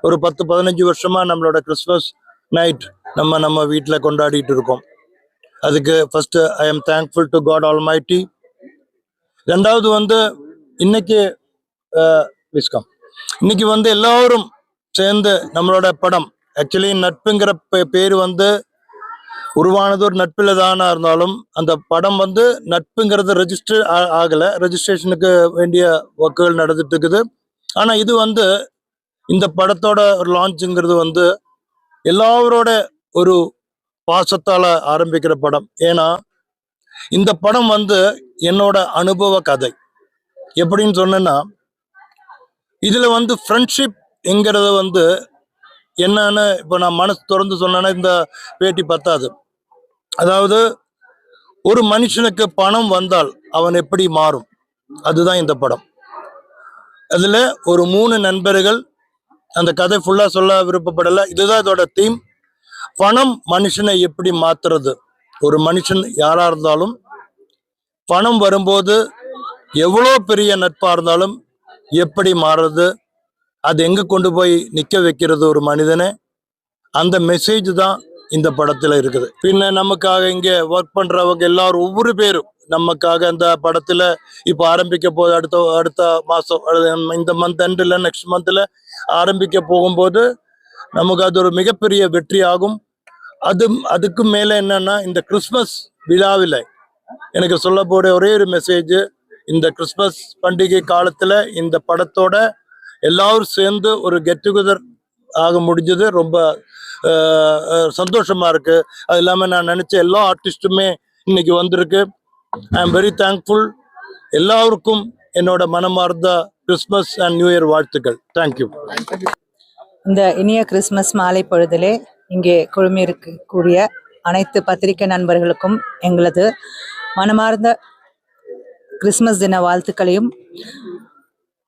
ஒரு 10-15 வருஷமா நம்மளோட கிறிஸ்மஸ் நைட் நம்ம வீட்டில் கொண்டாடிட்டு இருக்கோம். அதுக்கு first I am thankful to God almighty. ரெண்டாவது வந்து இன்னைக்கு இன்னைக்கு வந்து எல்லாரும் சேர்ந்து நம்மளோட படம், ஆக்சுவலி நட்புங்கிற பேர் வந்து உருவானது ஒரு நட்பில் தானா இருந்தாலும் அந்த படம் வந்து நட்புங்கிறது ரெஜிஸ்டர் ஆகலை. ரெஜிஸ்ட்ரேஷனுக்கு வேண்டிய ஒர்க்குகள் நடந்துட்டு இருக்குது. ஆனால் இது வந்து இந்த படத்தோட ஒரு லான்ச்சுங்கிறது வந்து எல்லாரோட ஒரு பாசத்தால் ஆரம்பிக்கிற படம். ஏன்னா இந்த படம் வந்து என்னோட அனுபவ கதை. எப்படின்னு சொன்னா, இதில் வந்து ஃப்ரெண்ட்ஷிப் என்கிறது வந்து என்னன்னு இப்போ நான் மனசு திறந்து சொன்னேன்னா இந்த பேட்டி பத்தாது. அதாவது ஒரு மனுஷனுக்கு பணம் வந்தால் அவன் எப்படி மாறும், அதுதான் இந்த படம். அதில் ஒரு 3 நண்பர்கள், அந்த கதை ஃபுல்லாக சொல்ல விருப்பப்படலை, இதுதான் இதோட தீம். பணம் மனுஷனை எப்படி மாத்துறது. ஒரு மனுஷன் யாராக இருந்தாலும் பணம் வரும்போது எவ்வளோ பெரிய நட்பாக இருந்தாலும் எப்படி மாறுறது, அது எங்கே கொண்டு போய் நிற்க வைக்கிறது ஒரு மனிதனை, அந்த மெசேஜ் தான் இந்த படத்தில் இருக்குது. பின்ன நமக்காக இங்கே ஒர்க் பண்ணுறவங்க எல்லாரும் ஒவ்வொரு பேரும் நமக்காக அந்த படத்தில் இப்போ ஆரம்பிக்க போது அடுத்த மாதம் இந்த மந்த் எண்டில் நெக்ஸ்ட் மந்தில் ஆரம்பிக்க போகும்போது நமக்கு அது ஒரு மிகப்பெரிய வெற்றி ஆகும். அதுக்கு மேலே என்னன்னா, இந்த கிறிஸ்மஸ் விழாவில் எனக்கு சொல்ல போகிற ஒரே ஒரு மெசேஜ், இந்த கிறிஸ்மஸ் பண்டிகை காலத்தில் இந்த படத்தோட எல்லாரும் சேர்ந்து ஒரு கெட் டுகெதர் ஆக முடிஞ்சது ரொம்ப சந்தோஷமா இருக்கு. அது இல்லாமல் நான் நினைச்ச எல்லா ஆர்டிஸ்டுமே இன்னைக்கு வந்திருக்கு. I am very thankful. எல்லாருக்கும் என்னோட மனமார்ந்த கிறிஸ்மஸ் அண்ட் நியூ இயர் வாழ்த்துக்கள். தேங்க்யூ. இந்த இனிய கிறிஸ்மஸ் மாலை பொழுதிலே இங்கே குழுமியிருக்கக்கூடிய அனைத்து பத்திரிகை நண்பர்களுக்கும் எங்களது மனமார்ந்த கிறிஸ்மஸ் தின வாழ்த்துக்களையும்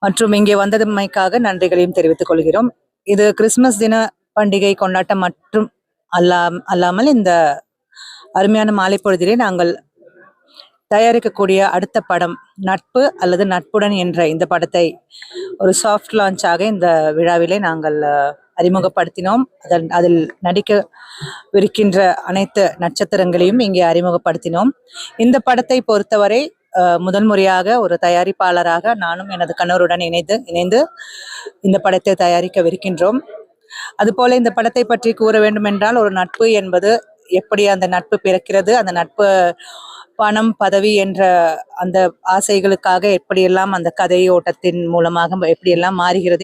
மற்றும் இங்கே வந்ததுமைக்காக நன்றிகளையும் தெரிவித்துக் கொள்கிறோம். இது கிறிஸ்மஸ் தின பண்டிகை கொண்டாட்டம் மற்றும் அல்லாமல் இந்த அருமையான மாலை பொழுதிலே நாங்கள் தயாரிக்கக்கூடிய அடுத்த படம் நட்பு அல்லது நட்புடன் என்ற இந்த படத்தை ஒரு சாஃப்ட் லான்ச்சாக இந்த விழாவிலே நாங்கள் அறிமுகப்படுத்தினோம். அதில் நடிக்கவிருக்கின்ற அனைத்து நட்சத்திரங்களையும் இங்கே அறிமுகப்படுத்தினோம். இந்த படத்தை பொறுத்தவரை முதல் முறையாக ஒரு தயாரிப்பாளராக நானும் எனது கணவருடன் இணைந்து இந்த படத்தை தயாரிக்கவிருக்கின்றோம். அதுபோல இந்த படத்தை பற்றி கூற வேண்டும் என்றால், ஒரு நட்பு என்பது எப்படி அந்த நட்பு பிறக்கிறது, அந்த நட்பு பணம் பதவி என்ற அந்த ஆசைகளுக்காக எப்படியெல்லாம் அந்த கதை ஓட்டத்தின் மூலமாக எப்படியெல்லாம் மாறுகிறது